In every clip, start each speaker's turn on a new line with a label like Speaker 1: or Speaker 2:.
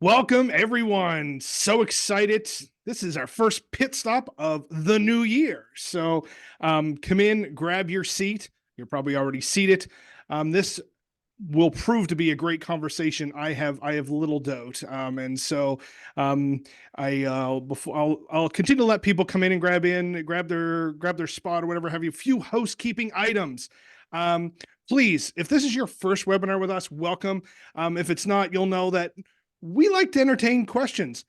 Speaker 1: Welcome, everyone. So excited. This is our first pit stop of the new year. So come in, grab your seat. You're probably already seated. This will prove to be a great conversation. I have little doubt. And so I'll continue to let people come in and grab their spot or whatever have you. A few housekeeping items. Please, if this is your first webinar with us, welcome. If it's not, you'll know that we like to entertain questions.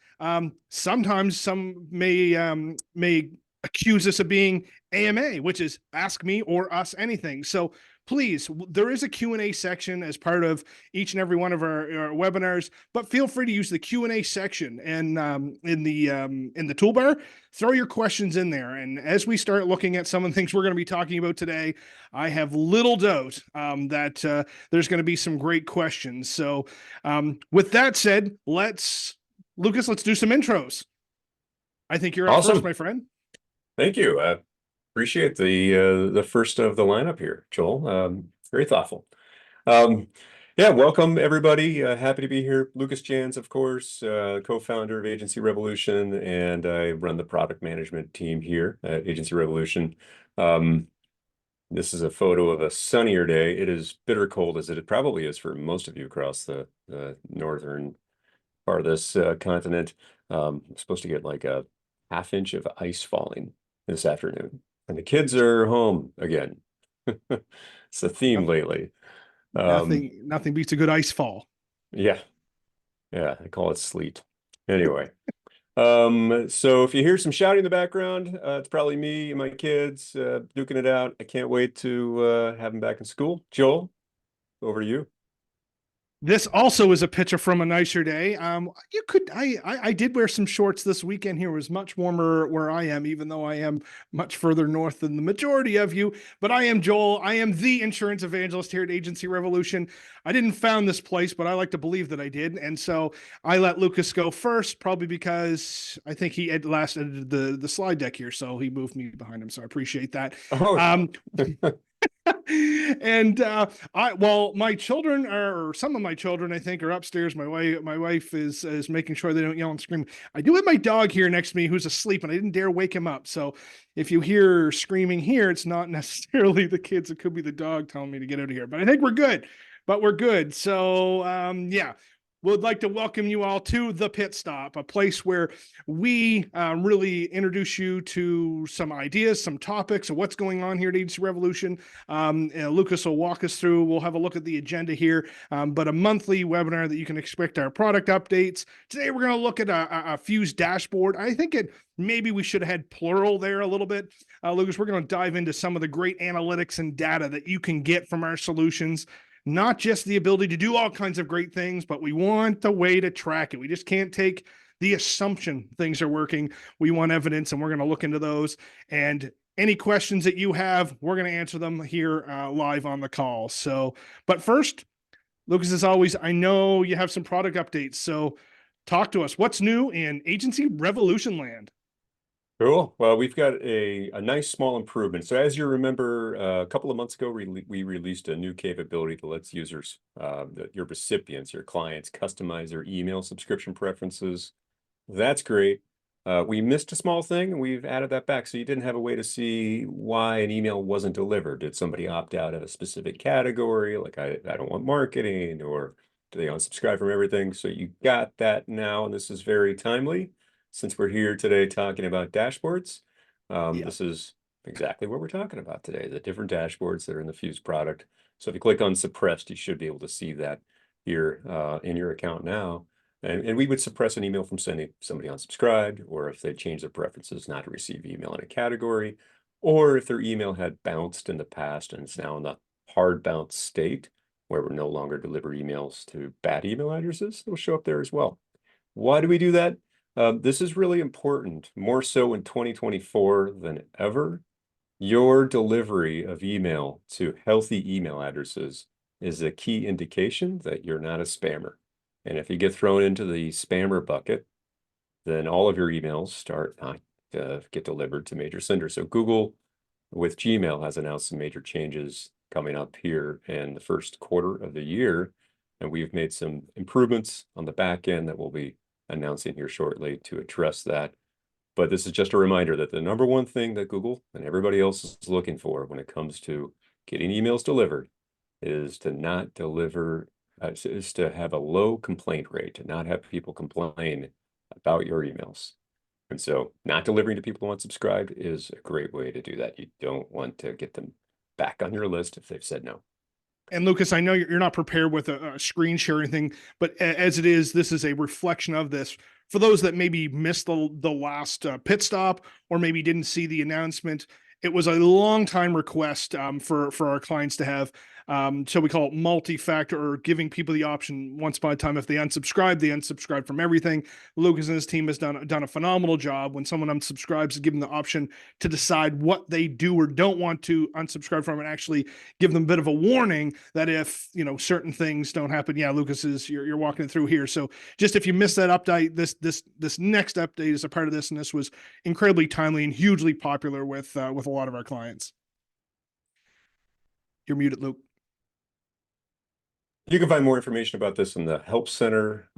Speaker 1: Sometimes some may accuse us of being AMA, which is ask me or us anything. So please, there is a Q&A section as part of each and every one of our webinars, but feel free to use the Q&A section and in the toolbar, throw your questions in there. And as we start looking at some of the things we're going to be talking about today, I have little doubt that there's going to be some great questions. So with that said, Lucas, let's do some intros. I think you're up first,
Speaker 2: Awesome.
Speaker 1: my friend.
Speaker 2: Thank you. Appreciate the first of the lineup here, Joel. Very thoughtful. Um, yeah, welcome everybody. Happy to be here. Lucas Jans, of course, co-founder of Agency Revolution, and I run the product management team here at Agency Revolution. This is a photo of a sunnier day. It is bitter cold, as it probably is for most of you across the northern part of this continent. I'm supposed to get like a half-inch of ice falling this afternoon, and the kids are home again. It's a theme lately.
Speaker 1: Nothing beats a good ice fall.
Speaker 2: Yeah, yeah, I call it sleet. Anyway, so if you hear some shouting in the background, it's probably me and my kids duking it out. I can't wait to have them back in school. Joel, over to you.
Speaker 1: This also is a picture from a nicer day. I did wear some shorts this weekend here. It was much warmer where I am, even though I am much further north than the majority of you. But I am Joel. I am the insurance evangelist here at Agency Revolution. I didn't found this place, but I like to believe that I did. And so I let Lucas go first, probably because I think he had last edited the slide deck here. So he moved me behind him. So I appreciate that.
Speaker 2: Oh,
Speaker 1: And my children or some of my children, I think, are upstairs. My wife is making sure they don't yell and scream. I do have my dog here next to me who's asleep, and I didn't dare wake him up. So if you hear screaming here, it's not necessarily the kids. It could be the dog telling me to get out of here. But I think we're good. So yeah. Would like to welcome you all to the Pit Stop, a place where we really introduce you to some ideas, some topics of what's going on here at Agency Revolution. Lucas will walk us through. We'll have a look at the agenda here, but a monthly webinar that you can expect our product updates. Today, we're going to look at a Fuse dashboard. I think maybe we should have had plural there a little bit. Lucas, we're going to dive into some of the great analytics and data that you can get from our solutions. Not just the ability to do all kinds of great things, but we want a way to track it. We just can't take the assumption things are working. We want evidence, and we're going to look into those. And any questions that you have, we're going to answer them here live on the call. So, but first, Lucas, as always, I know you have some product updates. So talk to us. What's new in Agency Revolution land?
Speaker 2: Cool. Well, we've got a nice small improvement. So as you remember, a couple of months ago, we released a new capability that lets users, your recipients, your clients, customize their email subscription preferences. That's great. We missed a small thing, and we've added that back. So you didn't have a way to see why an email wasn't delivered. Did somebody opt out of a specific category, like I don't want marketing, or do they unsubscribe from everything? So you got that now, and this is very timely. Since we're here today talking about dashboards, this is exactly what we're talking about today, the different dashboards that are in the Fuse product. So if you click on suppressed, you should be able to see that here in your account now. And we would suppress an email from sending somebody unsubscribed, or if they change their preferences not to receive email in a category, or if their email had bounced in the past and it's now in the hard bounce state where we're no longer deliver emails to bad email addresses, it'll show up there as well. Why do we do that? This is really important, more so in 2024 than ever. Your delivery of email to healthy email addresses is a key indication that you're not a spammer. And if you get thrown into the spammer bucket, then all of your emails start not to get delivered to major senders. So Google with Gmail has announced some major changes coming up here in the first quarter of the year. And we've made some improvements on the back end that we'll be announcing here shortly to address that. But this is just a reminder that the number one thing that Google and everybody else is looking for when it comes to getting emails delivered is to not deliver, is to have a low complaint rate, to not have people complain about your emails. And so not delivering to people who unsubscribed is a great way to do that. You don't want to get them back on your list if they've said no.
Speaker 1: And Lucas, I know you're not prepared with a screen sharing thing, but as it is, this is a reflection of this. For those that maybe missed the last pit stop or maybe didn't see the announcement, it was a long time request for our clients to have. So we call it multi-factor, or giving people the option once upon a time. If they unsubscribe from everything. Lucas and his team has done a phenomenal job. When someone unsubscribes, to give them the option to decide what they do or don't want to unsubscribe from, and actually give them a bit of a warning that if certain things don't happen, Lucas you're walking through here. So just if you missed that update, this next update is a part of this, and this was incredibly timely and hugely popular with a lot of our clients. You're muted, Luke.
Speaker 2: You can find more information about this in the Help Center.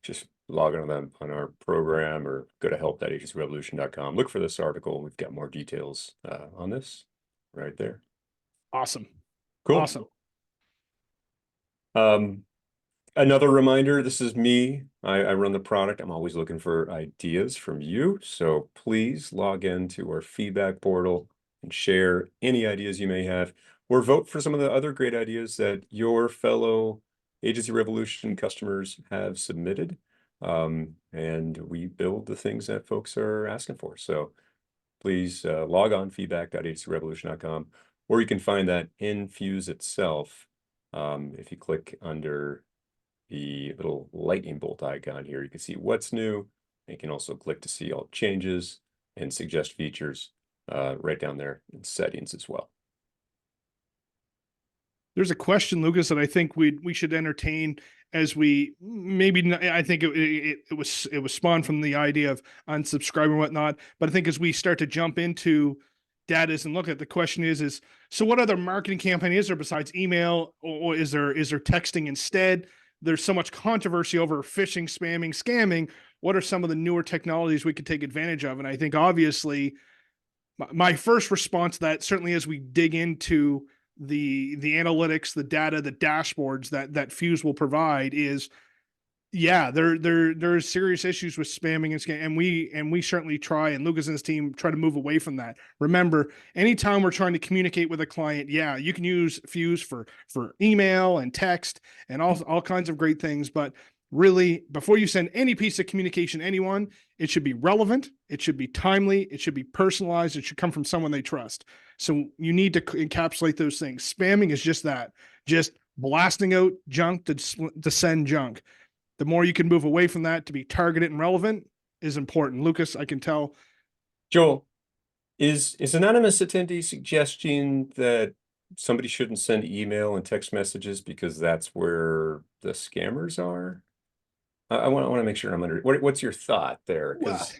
Speaker 2: Just log on them on our program or go to help.agencyrevolution.com. Look for this article. We've got more details on this right there.
Speaker 1: Awesome.
Speaker 2: Cool.
Speaker 1: Awesome.
Speaker 2: Another reminder, this is me. I run the product. I'm always looking for ideas from you. So please log into our feedback portal and share any ideas you may have, or vote for some of the other great ideas that your fellow Agency Revolution customers have submitted. And we build the things that folks are asking for. So please log on feedback.agencyrevolution.com, or you can find that in Fuse itself. If you click under the little lightning bolt icon here, you can see what's new. You can also click to see all changes and suggest features right down there in settings as well.
Speaker 1: There's a question, Lucas, that I think we should entertain as we maybe. I think it was spawned from the idea of unsubscribing and whatnot. But I think as we start to jump into data and look at, the question is so what other marketing campaign is there besides email, or is there texting instead? There's so much controversy over phishing, spamming, scamming. What are some of the newer technologies we could take advantage of? And I think obviously my first response to that, certainly as we dig into the analytics, the data, the dashboards that Fuse will provide, is there's serious issues with spamming and scamming, and we certainly try, and Lucas and his team try to move away from that. Remember, anytime we're trying to communicate with a client, you can use Fuse for email and text and all kinds of great things, but really, before you send any piece of communication to anyone, it should be relevant, it should be timely, it should be personalized, it should come from someone they trust. So you need to encapsulate those things. Spamming is just that, just blasting out junk to send junk. The more you can move away from that to be targeted and relevant is important. Lucas, I can tell.
Speaker 2: Joel, is anonymous attendee suggesting that somebody shouldn't send email and text messages because that's where the scammers are? I want to make sure I'm under. What's your thought there? Because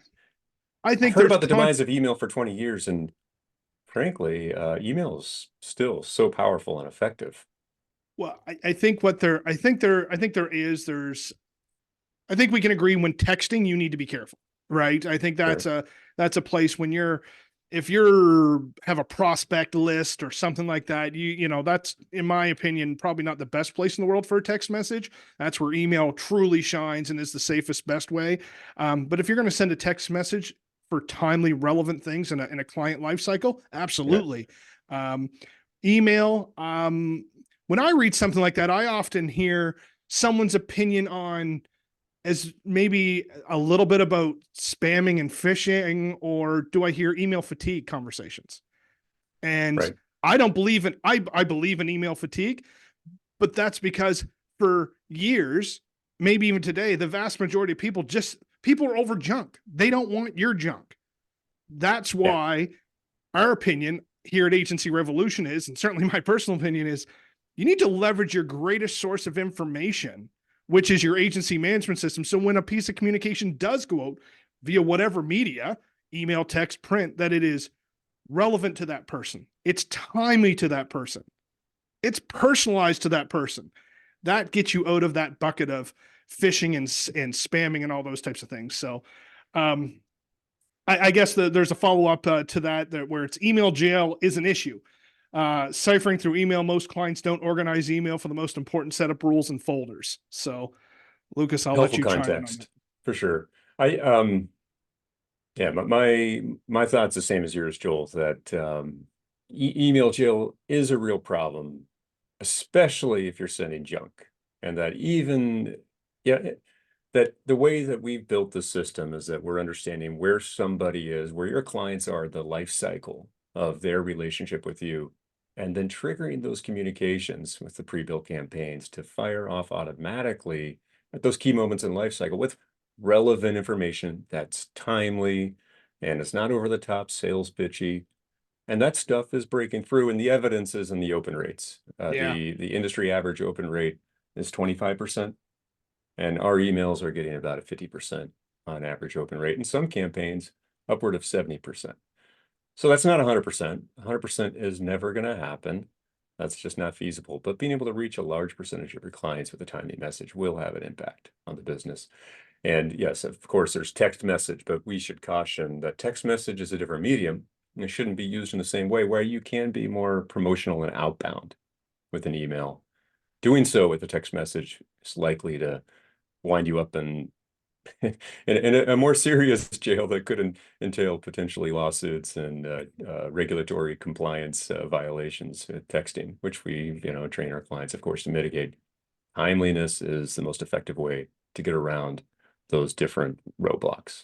Speaker 1: I think
Speaker 2: I've heard about the demise of email for 20 years, and frankly, email is still so powerful and effective.
Speaker 1: Well, I think we can agree when texting, you need to be careful, right? I think that's a place when if you're have a prospect list or something like that, that's, in my opinion, probably not the best place in the world for a text message. That's where email truly shines and is the safest, best way. But if you're going to send a text message for timely, relevant things in a client lifecycle, absolutely. Yeah. Email. When I read something like that, I often hear someone's opinion on as maybe a little bit about spamming and phishing, or do I hear email fatigue conversations? And right. I don't believe in, I believe in email fatigue, but that's because for years, maybe even today, the vast majority of people are over junk. They don't want your junk. That's why our opinion here at Agency Revolution is, and certainly my personal opinion is, you need to leverage your greatest source of information, which is your agency management system. So when a piece of communication does go out via whatever media, email, text, print, that it is relevant to that person. It's timely to that person. It's personalized to that person. that gets you out of that bucket of phishing and spamming and all those types of things. So, I guess there's a follow up to that where it's email jail is an issue. Ciphering through email, most clients don't organize email for the most important setup rules and folders. So, Lucas, I'll let
Speaker 2: Helpful
Speaker 1: you chime in on that.
Speaker 2: context for sure. I Yeah, but my thoughts the same as yours, Joel, that email jail is a real problem, especially if you're sending junk. And that even, yeah, that the way that we've built the system is that we're understanding where somebody is, where your clients are, the life cycle of their relationship with you, and then triggering those communications with the pre-built campaigns to fire off automatically at those key moments in life cycle with relevant information that's timely and it's not over the top sales pitchy. And that stuff is breaking through, and the evidence is in the open rates.
Speaker 1: Yeah.
Speaker 2: The industry average open rate is 25%, and our emails are getting about a 50% on average open rate. In some campaigns, upward of 70%. So that's not 100%. 100% is never going to happen. That's just not feasible. But being able to reach a large percentage of your clients with a timely message will have an impact on the business. And yes, of course, there's text message, but we should caution that text message is a different medium. And it shouldn't be used in the same way, where you can be more promotional and outbound with an email. Doing so with a text message is likely to wind you up in a more serious jail that could entail potentially lawsuits and regulatory compliance violations texting, which we train our clients, of course, to mitigate. Timeliness is the most effective way to get around those different roadblocks.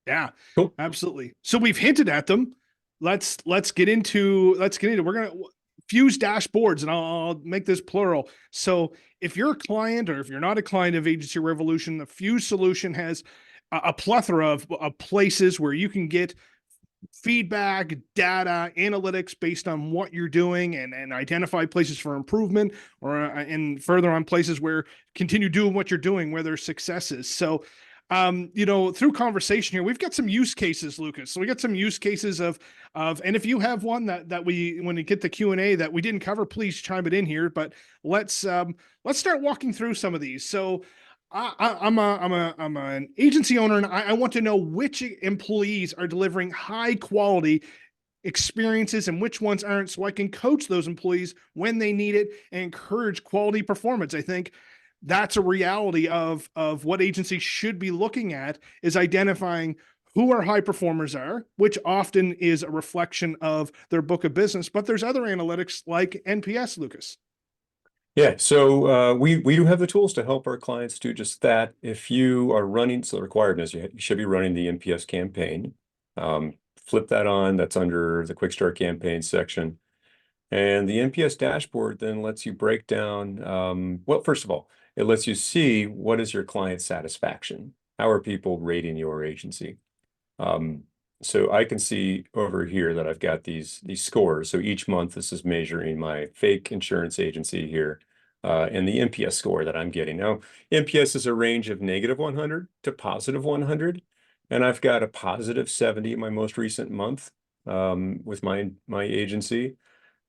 Speaker 1: Yeah,
Speaker 2: Cool.
Speaker 1: absolutely. So we've hinted at them. Let's get into we're gonna Fuse dashboards, and I'll make this plural. So if you're a client or if you're not a client of Agency Revolution, the Fuse solution has a plethora of places where you can get feedback, data, analytics based on what you're doing, and identify places for improvement, or and further on places where continue doing what you're doing where there's successes. So through conversation here, we've got some use cases, Lucas. So we got some use cases and if you have one that we, when we get the Q&A that we didn't cover, please chime it in here. But let's start walking through some of these. So I'm an agency owner, and I want to know which employees are delivering high quality experiences and which ones aren't, so I can coach those employees when they need it and encourage quality performance. I think that's a reality of what agencies should be looking at, is identifying who our high performers are, which often is a reflection of their book of business. But there's other analytics like NPS, Lucas.
Speaker 2: Yeah, so we do have the tools to help our clients do just that. If you are running, so the requirement is you should be running the NPS campaign. Flip that on, that's under the Quick Start campaign section. And the NPS dashboard then lets you break down, well, first of all, it lets you see what is your client satisfaction. How are people rating your agency? So I can see over here that I've got these scores. So each month, this is measuring my fake insurance agency here, and the NPS score that I'm getting. Now, NPS is a range of -100 to +100, and I've got a +70 in my most recent month with my agency.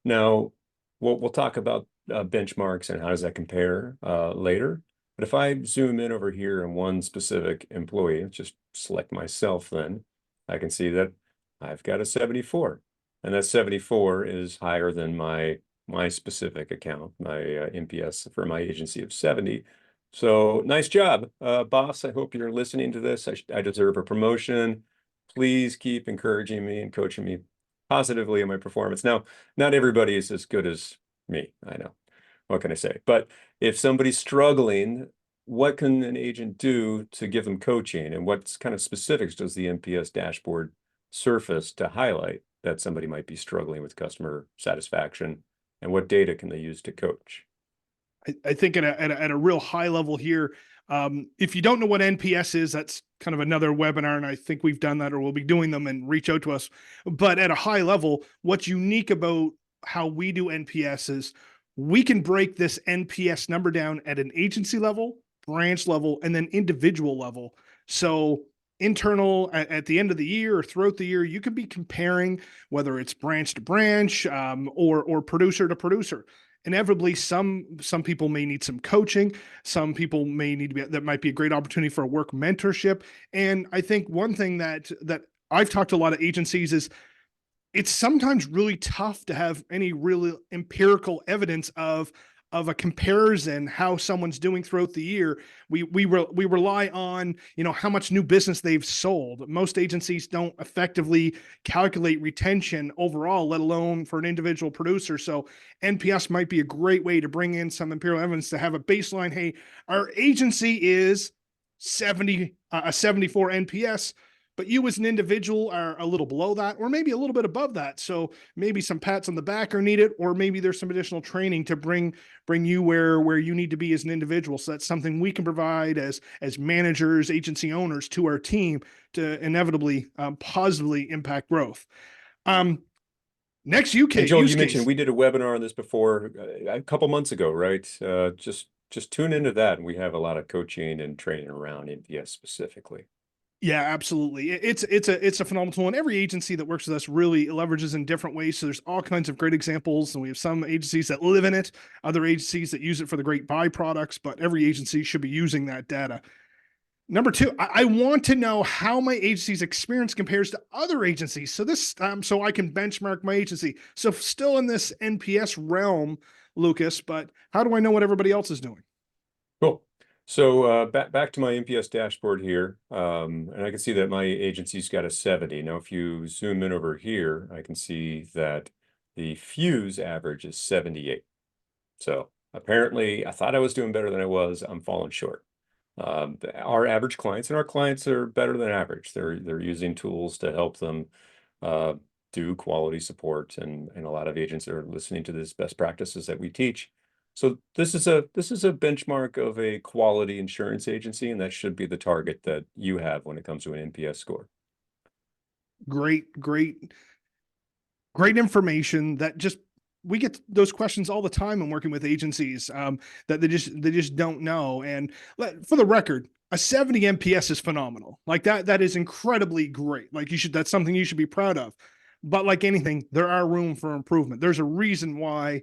Speaker 2: Now, we'll talk about benchmarks and how does that compare later. But if I zoom in over here on one specific employee, just select myself, then I can see that I've got a 74. And that 74 is higher than my specific account, my NPS for my agency of 70. So nice job, boss. I hope you're listening to this. I deserve a promotion. Please keep encouraging me and coaching me positively in my performance. Now, not everybody is as good as me. I know. What can I say? But if somebody's struggling, what can an agent do to give them coaching, and what kind of specifics does the NPS dashboard surface to highlight that somebody might be struggling with customer satisfaction, and what data can they use to coach?
Speaker 1: I think at a real high level here, if you don't know what NPS is, that's kind of another webinar, and I think we've done that or we'll be doing them, and reach out to us. But at a high level, what's unique about how we do NPS is we can break this NPS number down at an agency level, branch level, and then individual level. So internal at the end of the year or throughout the year, you could be comparing whether it's branch to branch or producer to producer. inevitably some people may need some coaching. Some people may need to be, that might be a great opportunity for a work mentorship. And I think one thing that I've talked to a lot of agencies is it's sometimes really tough to have any really empirical evidence of a comparison how someone's doing throughout the year. We rely on, you know, how much new business they've sold. Most agencies don't effectively calculate retention overall, let alone for an individual producer. So NPS might be a great way to bring in some empirical evidence to have a baseline. Hey, our agency is 74 NPS, but you as an individual are a little below that, or maybe a little bit above that. So maybe some pats on the back are needed, or maybe there's some additional training to bring you where you need to be as an individual. So that's something we can provide as managers, agency owners to our team to inevitably positively impact growth. Next
Speaker 2: And Joel,
Speaker 1: use
Speaker 2: you mentioned
Speaker 1: case.
Speaker 2: we did a webinar on this before a couple months ago, right? Just tune into that, and we have a lot of coaching and training around NPS specifically.
Speaker 1: Yeah, absolutely. It's a phenomenal tool, and every agency that works with us really leverages in different ways. So there's all kinds of great examples, and we have some agencies that live in it, other agencies that use it for the great byproducts. But every agency should be using that data. Number two, I want to know how my agency's experience compares to other agencies. So this, so I can benchmark my agency. So still in this NPS realm, Lucas, but how do I know what everybody else is doing?
Speaker 2: Cool. So back to my NPS dashboard here, and I can see that my agency's got a 70. Now, if you zoom in over here, I can see that the Fuse average is 78. So apparently, I thought I was doing better than I was. I'm falling short. Our average clients, and our clients are better than average. They're using tools to help them do quality support, and a lot of agents are listening to this best practices that we teach. So this is a benchmark of a quality insurance agency, and that should be the target that you have when it comes to an NPS score.
Speaker 1: Great information that just we get those questions all the time when working with agencies that they just don't know. And for the record, a 70 NPS is phenomenal. Like that is incredibly great. Like that's something you should be proud of. But like anything, there are room for improvement. There's a reason why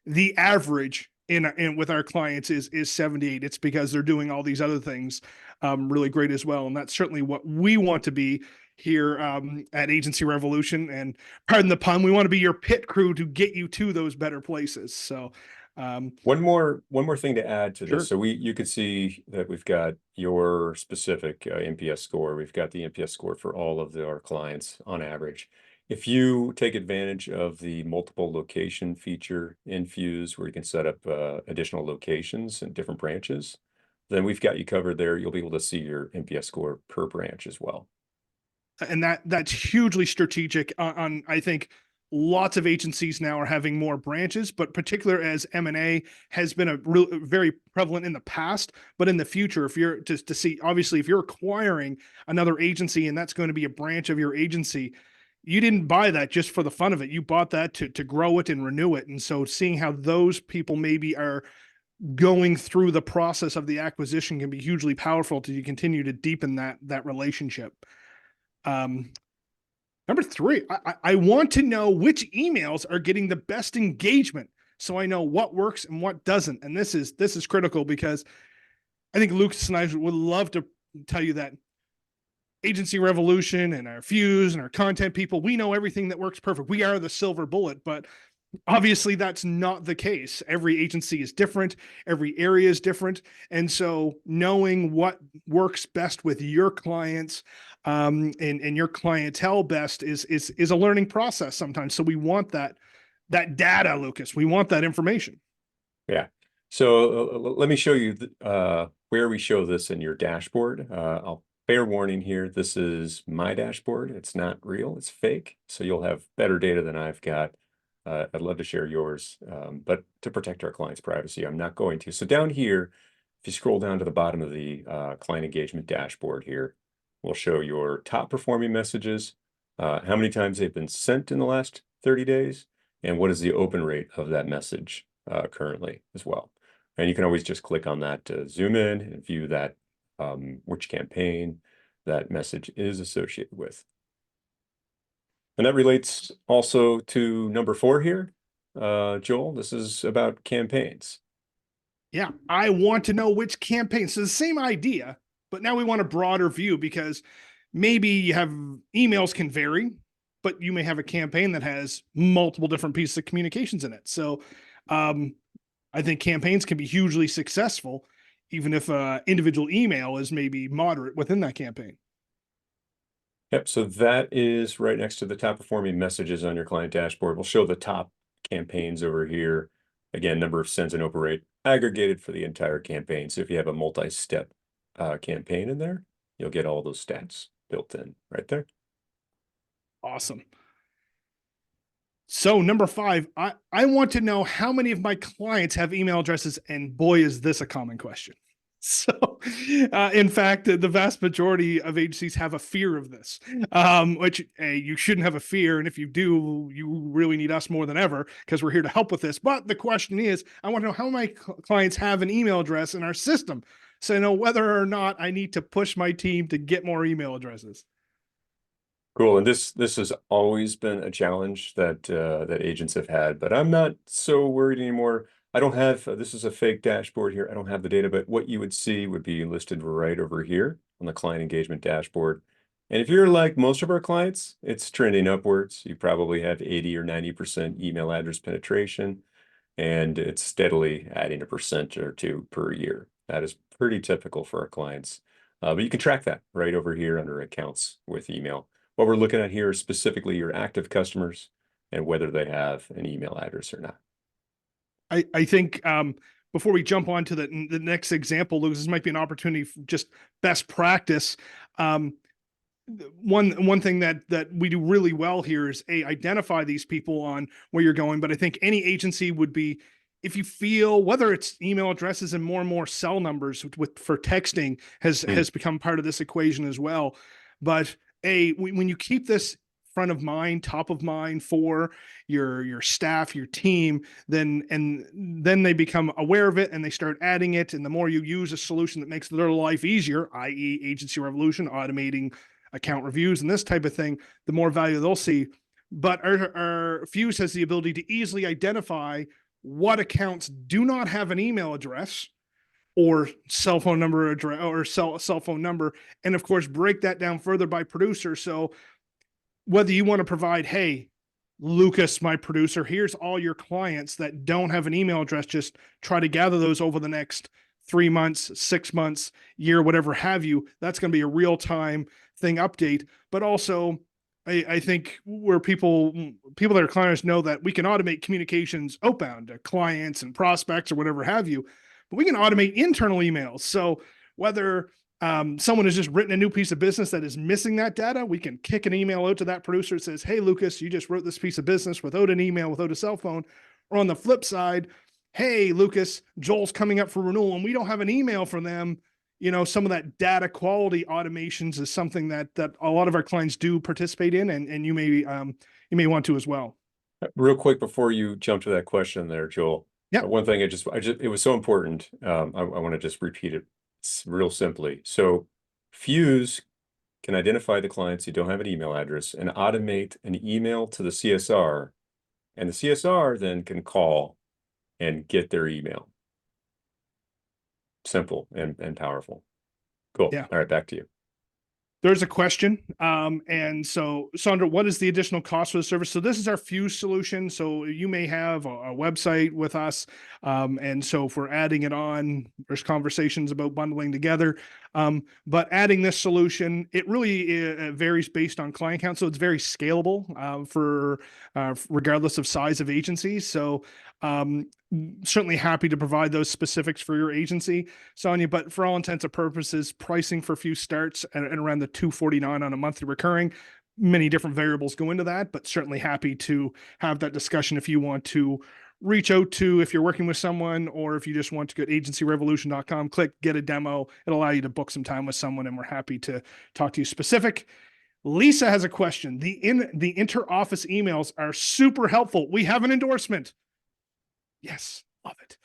Speaker 1: the average in with our clients is 78. It's because they're doing all these other things really great as well. And that's certainly what we want to be here at Agency Revolution. And pardon the pun, we want to be your pit crew to get you to those better places. So
Speaker 2: one more thing to add to
Speaker 1: sure.
Speaker 2: this. So you could see that we've got your specific NPS score. We've got the NPS score for all of our clients on average. If you take advantage of the multiple location feature in Fuse, where you can set up additional locations and different branches, then we've got you covered there. You'll be able to see your NPS score per branch as well.
Speaker 1: And that's hugely strategic on I think lots of agencies now are having more branches, but particular as M&A has been a very prevalent in the past, but in the future, if you're to see, obviously, if you're acquiring another agency and that's going to be a branch of your agency, you didn't buy that just for the fun of it. You bought that to grow it and renew it. And so seeing how those people maybe are going through the process of the acquisition can be hugely powerful to continue to deepen that relationship. Number three, I want to know which emails are getting the best engagement, so I know what works and what doesn't. And this is critical because I think Lucas and I would love to tell you that Agency Revolution and our Fuse and our content people, we know everything that works perfect. We are the silver bullet, but obviously that's not the case. Every agency is different. Every area is different. And so knowing what works best with your clients and your clientele best is a learning process sometimes. So we want that data, Lucas. We want that information.
Speaker 2: Yeah. So let me show you where we show this in your dashboard. Fair warning here, this is my dashboard. It's not real, it's fake. So you'll have better data than I've got. I'd love to share yours, but to protect our clients' privacy, I'm not going to. So down here, if you scroll down to the bottom of the client engagement dashboard here, we'll show your top performing messages, how many times they've been sent in the last 30 days, and what is the open rate of that message currently as well. And you can always just click on that to zoom in and view that which campaign that message is associated with. And that relates also to number 4 here. Joel, this is about campaigns.
Speaker 1: Yeah, I want to know which campaign. So the same idea, but now we want a broader view because maybe you have emails can vary, but you may have a campaign that has multiple different pieces of communications in it. So um, I think campaigns can be hugely successful, even if individual email is maybe moderate within that campaign.
Speaker 2: Yep, so that is right next to the top performing messages on your client dashboard. We'll show the top campaigns over here. Again, number of sends and open rate aggregated for the entire campaign. So if you have a multi-step campaign in there, you'll get all those stats built in right there.
Speaker 1: Awesome. So number 5, I want to know how many of my clients have email addresses, and boy, is this a common question. So, in fact, the vast majority of agencies have a fear of this, which you shouldn't have a fear. And if you do, you really need us more than ever because we're here to help with this. But the question is, I want to know how my clients have an email address in our system, so I know whether or not I need to push my team to get more email addresses.
Speaker 2: Cool. And this has always been a challenge that that agents have had, but I'm not so worried anymore. I don't have this is a fake dashboard here. I don't have the data, but what you would see would be listed right over here on the client engagement dashboard. And if you're like most of our clients, it's trending upwards. You probably have 80 or 90% email address penetration, and it's steadily adding a percent or two per year. That is pretty typical for our clients. But you can track that right over here under accounts with email. What we're looking at here is specifically your active customers and whether they have an email address or not.
Speaker 1: I think before we jump on to the next example, Lucas, this might be an opportunity for just best practice. One thing that we do really well here is identify these people on where you're going. But I think any agency would be, if you feel whether it's email addresses and more cell numbers for texting has become part of this equation as well. But when you keep this front of mind, top of mind for your staff, your team, then they become aware of it and they start adding it. And the more you use a solution that makes their life easier, i.e. Agency Revolution, automating account reviews and this type of thing, the more value they'll see. But our Fuse has the ability to easily identify what accounts do not have an email address or cell phone number address or cell phone number, and of course break that down further by producer. So whether you want to provide, hey, Lucas, my producer, here's all your clients that don't have an email address, just try to gather those over the next 3 months, 6 months, year, whatever have you. That's going to be a real-time thing update. But also, I think where people that are clients know that we can automate communications outbound to clients and prospects or whatever have you, but we can automate internal emails. So whether someone has just written a new piece of business that is missing that data, we can kick an email out to that producer that says, hey, Lucas, you just wrote this piece of business without an email, without a cell phone. Or on the flip side, hey, Lucas, Joel's coming up for renewal and we don't have an email from them. You know, some of that data quality automations is something that a lot of our clients do participate in, and you may want to as well.
Speaker 2: Real quick before you jump to that question there, Joel.
Speaker 1: Yeah.
Speaker 2: One thing it was so important. I want to just repeat it real simply. So Fuse can identify the clients who don't have an email address and automate an email to the CSR, and the CSR then can call and get their email. Simple and powerful. Cool.
Speaker 1: Yeah.
Speaker 2: All right, back to you.
Speaker 1: There's a question. And so, Sandra, what is the additional cost for the service? So this is our Fuse solution. So you may have a website with us. And so if we're adding it on, there's conversations about bundling together. But adding this solution, it really varies based on client count. So it's very scalable for regardless of size of agencies. So certainly happy to provide those specifics for your agency, Sonia, but for all intents and purposes, pricing for Fuse starts at around the $249 on a monthly recurring. Many different variables go into that, but certainly happy to have that discussion if you want to reach out to, if you're working with someone, or if you just want to go to agencyrevolution.com, click get a demo. It'll allow you to book some time with someone, and we're happy to talk to you specific. Lisa has a question. The inter-office emails are super helpful. We have an endorsement. Yes, love it.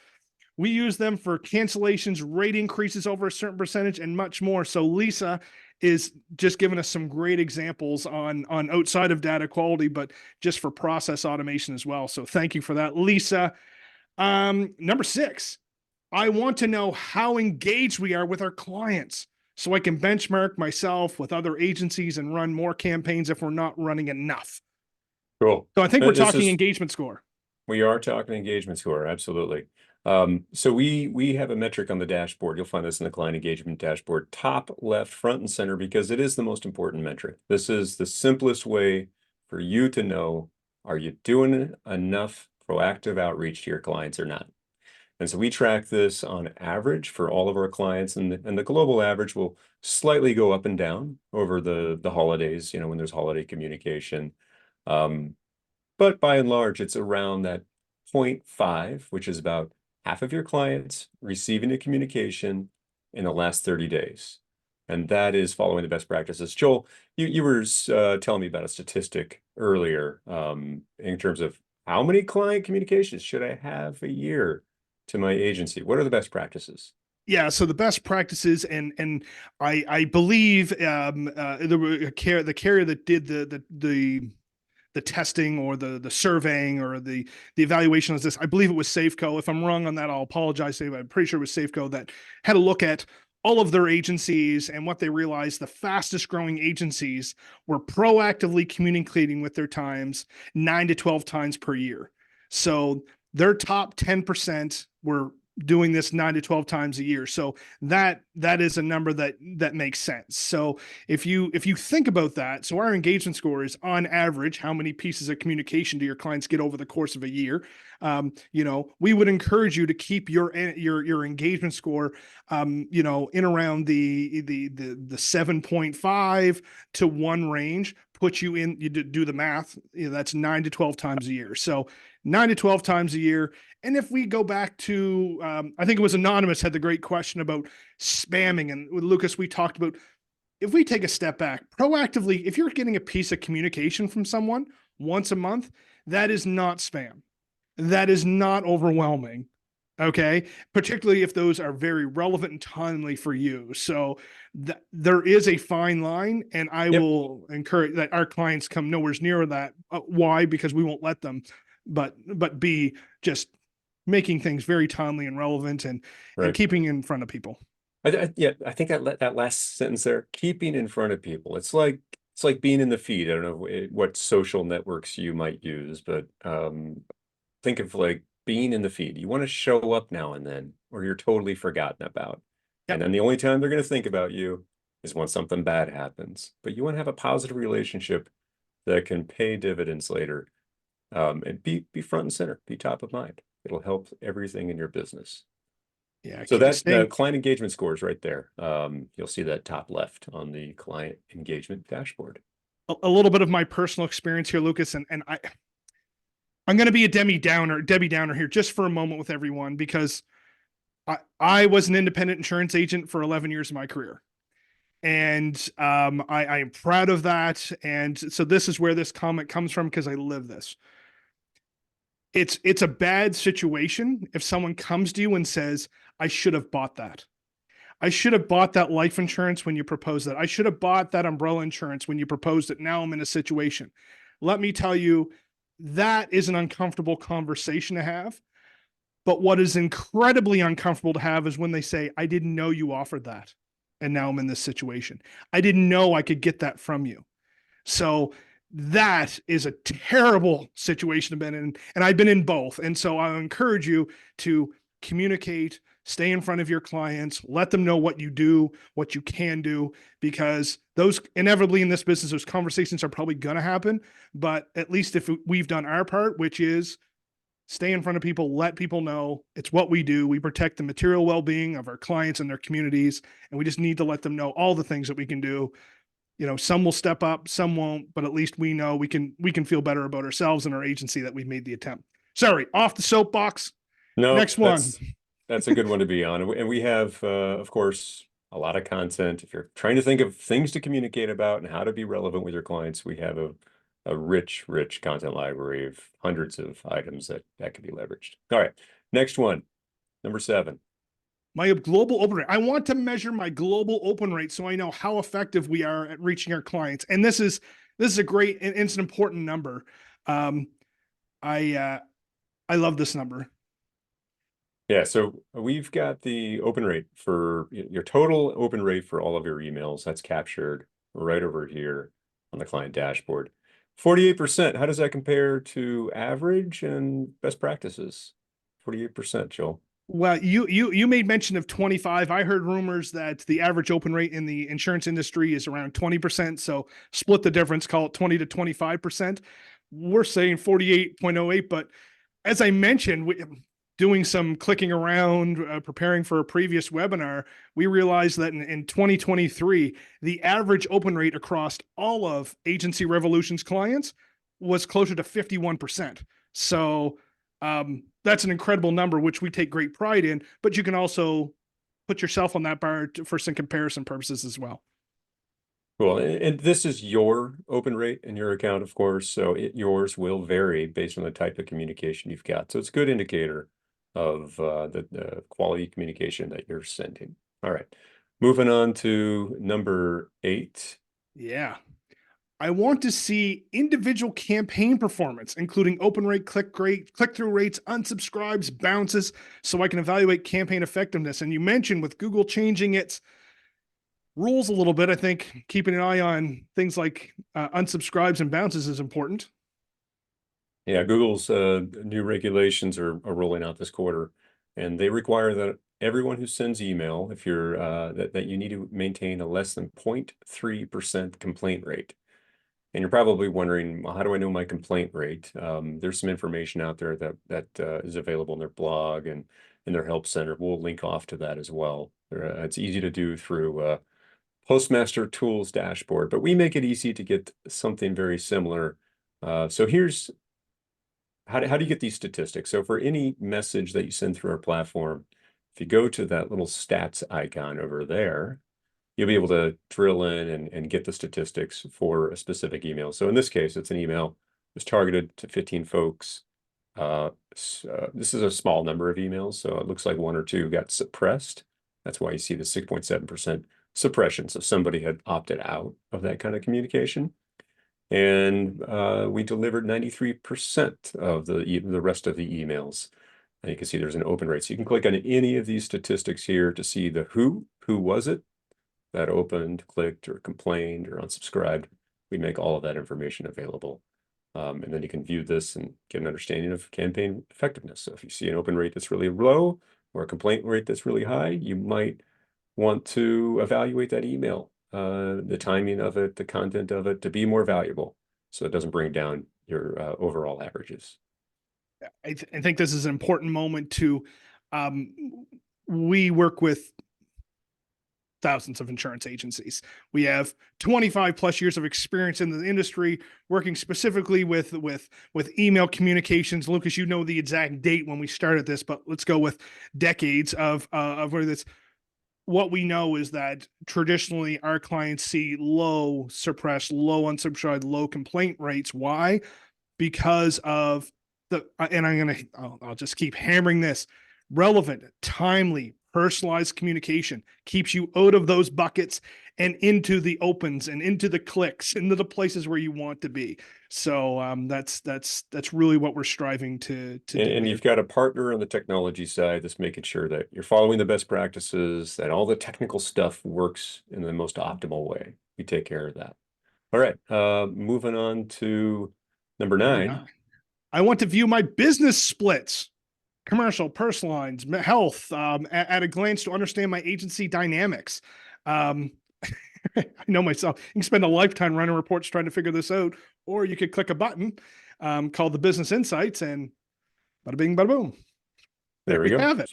Speaker 1: We use them for cancellations, rate increases over a certain percentage, and much more. So Lisa, is just giving us some great examples on outside of data quality, but just for process automation as well. So thank you for that, Lisa. Number 6, I want to know how engaged we are with our clients so I can benchmark myself with other agencies and run more campaigns if we're not running enough.
Speaker 2: Cool.
Speaker 1: So I think we're
Speaker 2: This
Speaker 1: talking
Speaker 2: is
Speaker 1: engagement score.
Speaker 2: We are talking engagement score, absolutely. So we have a metric on the dashboard. You'll find this in the client engagement dashboard, top left, front and center, because it is the most important metric. This is the simplest way for you to know, are you doing enough proactive outreach to your clients or not? And so we track this on average for all of our clients, and the global average will slightly go up and down over the holidays, when there's holiday communication. But by and large, it's around that 0.5, which is about half of your clients receiving a communication in the last 30 days. And that is following the best practices. Joel, you were telling me about a statistic earlier in terms of how many client communications should I have a year to my agency? What are the best practices?
Speaker 1: Yeah, so the best practices, and I believe the carrier that did the testing or the surveying or the evaluation of this, I believe it was Safeco. If I'm wrong on that, I'll apologize. I'm pretty sure it was Safeco that had a look at all of their agencies, and what they realized, the fastest growing agencies were proactively communicating with their times 9 to 12 times per year. So their top 10% were doing this 9 to 12 times a year. So that is a number that makes sense. So if you think about that, so our engagement score is on average how many pieces of communication do your clients get over the course of a year. We would encourage you to keep your engagement score in around the 7.5 to 1 range. Put you in, you do the math, that's 9 to 12 times a year. So 9 to 12 times a year. And if we go back to, I think it was Anonymous had the great question about spamming. And with Lucas, we talked about, if we take a step back, proactively, if you're getting a piece of communication from someone once a month, that is not spam. That is not overwhelming. Okay. Particularly if those are very relevant and timely for you. So there is a fine line, and I will encourage that our clients come nowhere near that. Why? Because we won't let them, but B, just making things very timely and relevant, and keeping in front of people.
Speaker 2: I think that last sentence there, keeping in front of people. It's like being in the feed. I don't know what social networks you might use, but think of like being in the feed. You want to show up now and then, or you're totally forgotten about.
Speaker 1: Yep.
Speaker 2: And then the only time they're going to think about you is when something bad happens. But you want to have a positive relationship that can pay dividends later, and be front and center, be top of mind. It'll help everything in your business.
Speaker 1: Yeah.
Speaker 2: So that the client engagement score is right there. You'll see that top left on the client engagement dashboard.
Speaker 1: A little bit of my personal experience here, Lucas, and I'm going to be a Debbie Downer here just for a moment with everyone, because I was an independent insurance agent for 11 years of my career. And I am proud of that. And so this is where this comment comes from, because I live this. It's a bad situation if someone comes to you and says, I should have bought that. I should have bought that life insurance when you proposed that. I should have bought that umbrella insurance when you proposed it. Now I'm in a situation. Let me tell you, that is an uncomfortable conversation to have. But what is incredibly uncomfortable to have is when they say, I didn't know you offered that, and now I'm in this situation. I didn't know I could get that from you. So that is a terrible situation to be in, and I've been in both. And so I encourage you to communicate, stay in front of your clients, let them know what you do, what you can do, because those inevitably in this business, those conversations are probably going to happen. But at least if we've done our part, which is stay in front of people, let people know it's what we do. We protect the material well-being of our clients and their communities, and we just need to let them know all the things that we can do. Some will step up, some won't, but at least we know we can feel better about ourselves and our agency that we've made the attempt. Sorry, off the soapbox.
Speaker 2: No,
Speaker 1: next one.
Speaker 2: That's a good one to be on. And we have, of course, a lot of content. If you're trying to think of things to communicate about and how to be relevant with your clients, we have a rich content library of hundreds of items that can be leveraged. All right, next one, number 7.
Speaker 1: My global open rate. I want to measure my global open rate so I know how effective we are at reaching our clients. And this is a great and it's an important number. Um, I love this number.
Speaker 2: Yeah, so we've got the open rate for your total open rate for all of your emails. That's captured right over here on the client dashboard. 48%. How does that compare to average and best practices? 48%, Joel.
Speaker 1: Well, you made mention of 25. I heard rumors that the average open rate in the insurance industry is around 20%. So split the difference, call it 20 to 25%. We're saying 48.08, but as I mentioned, doing some clicking around, preparing for a previous webinar, we realized that in 2023, the average open rate across all of Agency Revolution's clients was closer to 51%. So that's an incredible number, which we take great pride in, but you can also put yourself on that bar for some comparison purposes as well.
Speaker 2: Cool. And this is your open rate in your account, of course. So yours will vary based on the type of communication you've got. So it's a good indicator of the quality communication that you're sending. All right. Moving on to number 8.
Speaker 1: Yeah. I want to see individual campaign performance, including open rate, click-through rates, unsubscribes, bounces, so I can evaluate campaign effectiveness. And you mentioned with Google changing its rules a little bit, I think keeping an eye on things like unsubscribes and bounces is important.
Speaker 2: Yeah, Google's new regulations are rolling out this quarter, and they require that everyone who sends email, if you're that you need to maintain a less than 0.3% complaint rate. And you're probably wondering, well, how do I know my complaint rate? There's some information out there that is available in their blog and in their help center. We'll link off to that as well. It's easy to do through Postmaster Tools dashboard, but we make it easy to get something very similar. So here's how do you get these statistics? So for any message that you send through our platform, if you go to that little stats icon over there, you'll be able to drill in and get the statistics for a specific email. So in this case, it's an email that was targeted to 15 folks. This is a small number of emails, so it looks like 1 or 2 got suppressed. That's why you see the 6.7% suppression. So somebody had opted out of that kind of communication. And we delivered 93% of the rest of the emails. And you can see there's an open rate. So you can click on any of these statistics here to see the who was it that opened, clicked, or complained, or unsubscribed. We make all of that information available. And then you can view this and get an understanding of campaign effectiveness. So if you see an open rate that's really low or a complaint rate that's really high, you might want to evaluate that email, the timing of it, the content of it, to be more valuable so it doesn't bring down your overall averages.
Speaker 1: I think this is an important moment to, we work with thousands of insurance agencies. We have 25 plus years of experience in the industry, working specifically with email communications. Lucas, you know the exact date when we started this, but let's go with decades of where this. What we know is that traditionally our clients see low suppressed, low unsubscribed, low complaint rates. Why? Because of and I'll just keep hammering this: relevant, timely, personalized communication keeps you out of those buckets and into the opens and into the clicks, into the places where you want to be. So that's really what we're striving to do.
Speaker 2: And you've got a partner on the technology side that's making sure that you're following the best practices, that all the technical stuff works in the most optimal way. We take care of that. All right, moving on to number 9.
Speaker 1: I want to view my business splits, commercial, personal lines, health, at a glance to understand my agency dynamics. I know myself. You can spend a lifetime running reports trying to figure this out, or you could click a button called the Business Insights, and bada bing, bada boom.
Speaker 2: There we go.
Speaker 1: Have it.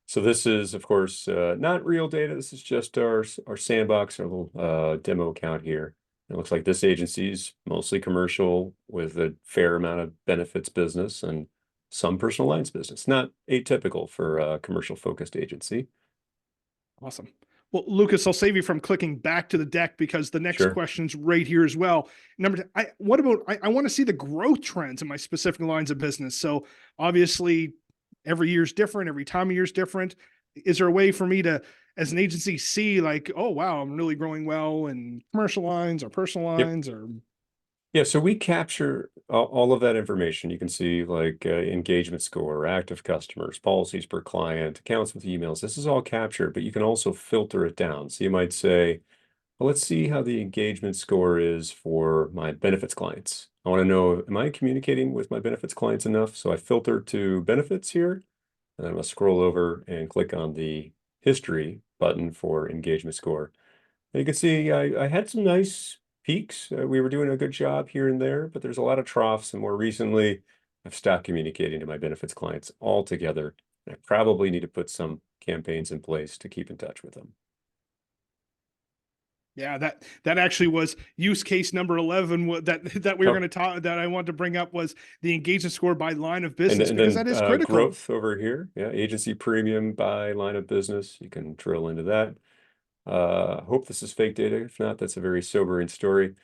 Speaker 2: So this is, of course, not real data. This is just our sandbox, our little demo account here. It looks like this agency is mostly commercial with a fair amount of benefits business and some personal lines business. Not atypical for a commercial focused agency.
Speaker 1: Awesome. Well, Lucas, I'll save you from clicking back to the deck because the next question's right here as well. Number 2, I want to see the growth trends in my specific lines of business. So obviously every year is different. Every time of year is different. is there a way for me to, as an agency, see like, oh wow, I'm really growing well in commercial lines or personal
Speaker 2: Yep.
Speaker 1: lines or?
Speaker 2: Yeah, so we capture all of that information. You can see like engagement score, active customers, policies per client, accounts with emails. This is all captured, but you can also filter it down. So you might say, well, let's see how the engagement score is for my benefits clients. I want to know, am I communicating with my benefits clients enough? So I filter to benefits here, and I'm going to scroll over and click on the history button for engagement score. You can see I had some nice peaks. We were doing a good job here and there, but there's a lot of troughs. And more recently, I've stopped communicating to my benefits clients altogether. And I probably need to put some campaigns in place to keep in touch with them.
Speaker 1: Yeah, that actually was use case number 11 that we were
Speaker 2: Oh,
Speaker 1: going to talk, that I wanted to bring up, was the engagement score by line of
Speaker 2: and,
Speaker 1: business,
Speaker 2: and
Speaker 1: because that is
Speaker 2: then
Speaker 1: critical.
Speaker 2: growth over here. Yeah, agency premium by line of business. You can drill into that. Hope this is fake data. If not, that's a very sobering story.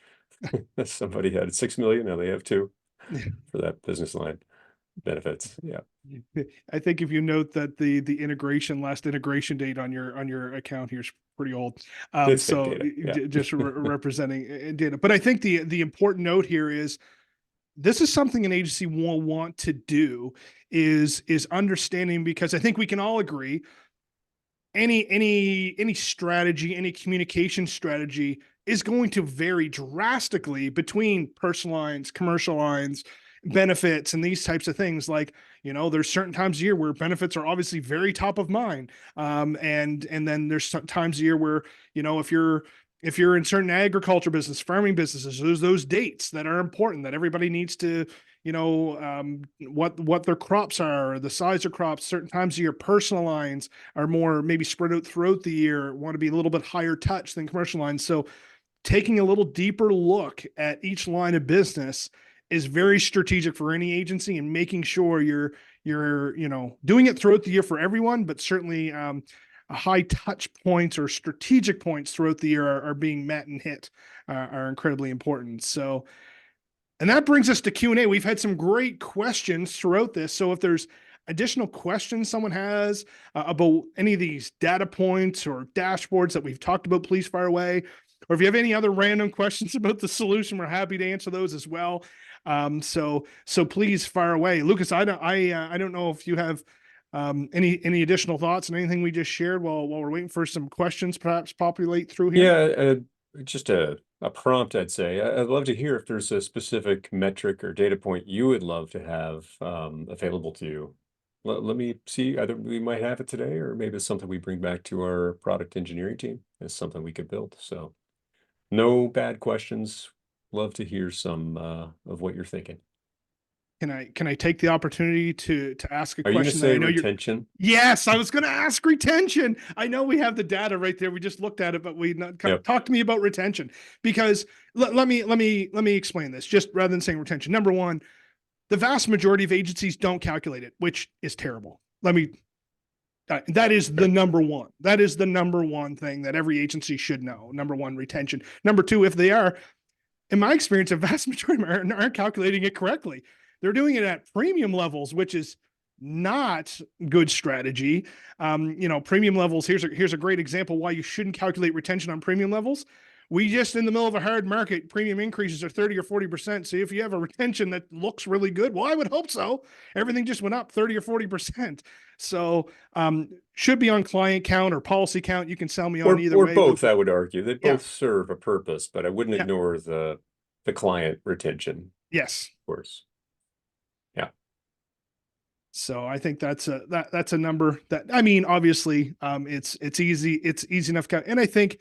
Speaker 2: Somebody had 6 million, now they have 2 for that business line benefits. Yeah.
Speaker 1: I think if you note that the last integration date on your account here is pretty old.
Speaker 2: It's fake data. Yeah.
Speaker 1: Just representing data. But I think the important note here is, this is something an agency will want to do, is understanding, because I think we can all agree any strategy, any communication strategy is going to vary drastically between personal lines, commercial lines, benefits, and these types of things. Like, there's certain times a year where benefits are obviously very top of mind. And then there's times a year where, if you're in certain agriculture business, farming businesses, there's those dates that are important that everybody needs to, what their crops are, the size of crops. Certain times of year, personal lines are more maybe spread out throughout the year, want to be a little bit higher touch than commercial lines. So taking a little deeper look at each line of business is very strategic for any agency, and making sure you're doing it throughout the year for everyone, but certainly high touch points or strategic points throughout the year are being met and hit, are incredibly important. So, and that brings us to Q&A. We've had some great questions throughout this. So if there's additional questions someone has about any of these data points or dashboards that we've talked about, please fire away. Or if you have any other random questions about the solution, we're happy to answer those as well. So please fire away. Lucas, I don't know if you have any additional thoughts on anything we just shared while we're waiting for some questions perhaps populate through here.
Speaker 2: Yeah, just a prompt, I'd say. I'd love to hear if there's a specific metric or data point you would love to have available to you. Let me see, either we might have it today, or maybe it's something we bring back to our product engineering team as something we could build. So no bad questions. Love to hear some of what you're thinking.
Speaker 1: Can I take the opportunity to ask a
Speaker 2: Are you going to
Speaker 1: question
Speaker 2: say
Speaker 1: that I know
Speaker 2: retention?
Speaker 1: Yes, I was going to ask retention. I know we have the data right there. We just looked at it, but
Speaker 2: Yep.
Speaker 1: talk to me about retention, because let me explain this, just rather than saying retention. Number one, the vast majority of agencies don't calculate it, which is terrible. That is the number one. That is the number one thing that every agency should know. Number one, retention. Number two, if they are, in my experience, a vast majority aren't calculating it correctly. They're doing it at premium levels, which is not good strategy. Premium levels, here's a great example why you shouldn't calculate retention on premium levels. We just, in the middle of a hard market, premium increases are 30 or 40%. So if you have a retention that looks really good, well, I would hope so. Everything just went up 30 or 40%. So should be on client count or policy count. You can sell me on either
Speaker 2: Or
Speaker 1: way.
Speaker 2: both, I would argue. They
Speaker 1: Yeah.
Speaker 2: both serve a purpose, but I wouldn't
Speaker 1: Yeah.
Speaker 2: ignore the client retention,
Speaker 1: Yes.
Speaker 2: of course. Yeah.
Speaker 1: So I think that's a number that, I mean, obviously, it's easy enough. And I think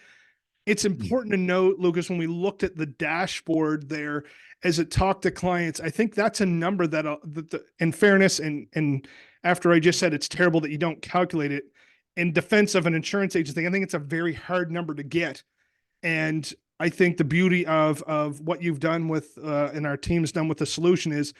Speaker 1: it's important to note, Lucas, when we looked at the dashboard there, as it talked to clients, I think that's a number that in fairness, and after I just said it's terrible that you don't calculate it, in defense of an insurance agency, I think it's a very hard number to get. And I think the beauty of what you've done with and our team's done with the solution is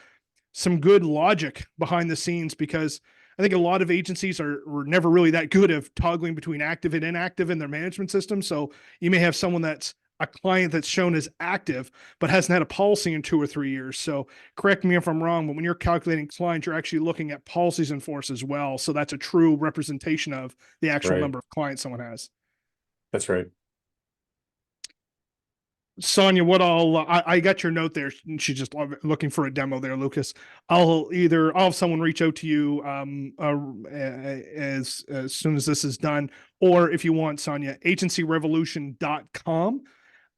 Speaker 1: some good logic behind the scenes, because I think a lot of agencies were never really that good at toggling between active and inactive in their management system. So you may have someone that's a client that's shown as active, but hasn't had a policy in 2 or 3 years. So correct me if I'm wrong, but when you're calculating clients, you're actually looking at policies in force as well. So that's a true representation of the actual
Speaker 2: Right.
Speaker 1: number of clients someone has.
Speaker 2: That's right.
Speaker 1: Sonia, I got your note there. She's just looking for a demo there, Lucas. I'll have someone reach out to you as soon as this is done, or if you want, Sonia, agencyrevolution.com.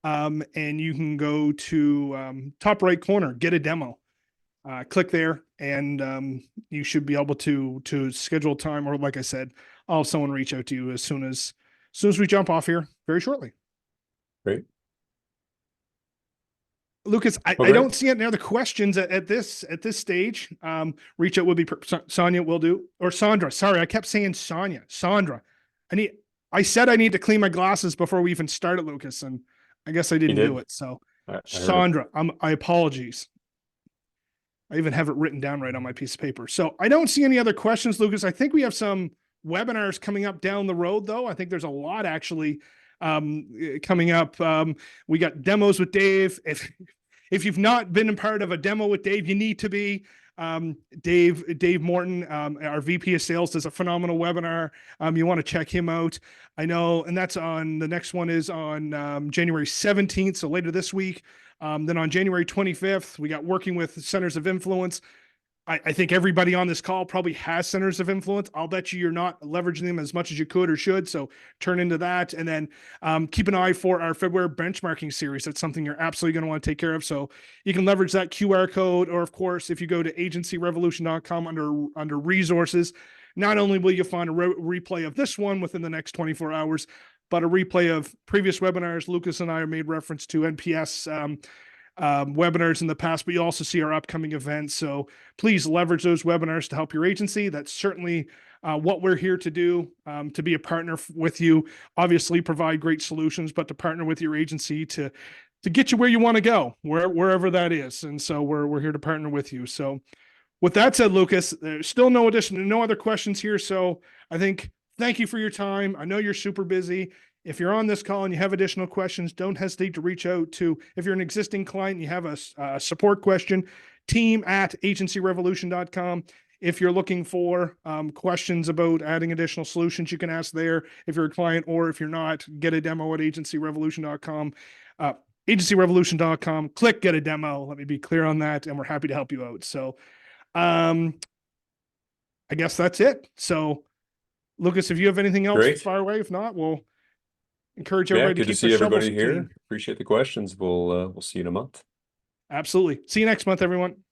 Speaker 1: And you can go to top right corner, get a demo. Click there, and you should be able to schedule time, or like I said, I'll have someone reach out to you as soon as we jump off here very shortly.
Speaker 2: Great.
Speaker 1: Lucas, I
Speaker 2: Okay.
Speaker 1: don't see any other questions at this stage. Reach out would be Sonia will do, or Sandra. Sorry, I kept saying Sonia. Sandra. I said I need to clean my glasses before we even started, Lucas, and I guess I didn't do it. So
Speaker 2: I heard it.
Speaker 1: Sandra, I apologies. I even have it written down right on my piece of paper. So I don't see any other questions, Lucas. I think we have some webinars coming up down the road, though. I think there's a lot actually coming up. We got demos with Dave. If you've not been a part of a demo with Dave, you need to be. Dave Morton, our VP of Sales, does a phenomenal webinar. You want to check him out. I know, and that's on the next one is on January 17th, so later this week. Then on January 25th, we got working with centers of influence. I think everybody on this call probably has centers of influence. I'll bet you're not leveraging them as much as you could or should. So turn into that. And then keep an eye for our February benchmarking series. That's something you're absolutely going to want to take care of. So you can leverage that QR code. Or, of course, if you go to agencyrevolution.com under resources, not only will you find a replay of this one within the next 24 hours, but a replay of previous webinars. Lucas and I made reference to NPS webinars in the past, but you also see our upcoming events. So please leverage those webinars to help your agency. That's certainly what we're here to do, to be a partner with you, obviously provide great solutions, but to partner with your agency to get you where you want to go, wherever that is. And so we're here to partner with you. So with that said, Lucas, there's still no other questions here. So I think thank you for your time. I know you're super busy. If you're on this call and you have additional questions, don't hesitate to reach out to, if you're an existing client and you have a support question, team@agencyrevolution.com. If you're looking for questions about adding additional solutions, you can ask there if you're a client, or if you're not, get a demo at agencyrevolution.com. Agencyrevolution.com, click get a demo. Let me be clear on that, and we're happy to help you out. So I guess that's it. So Lucas, if you have anything else, fire away. If not, we'll encourage everybody
Speaker 2: good
Speaker 1: to
Speaker 2: to
Speaker 1: keep
Speaker 2: see
Speaker 1: the
Speaker 2: everybody
Speaker 1: shovels
Speaker 2: here.
Speaker 1: clean.
Speaker 2: Appreciate the questions. We'll see you in a month.
Speaker 1: Absolutely. See you next month, everyone.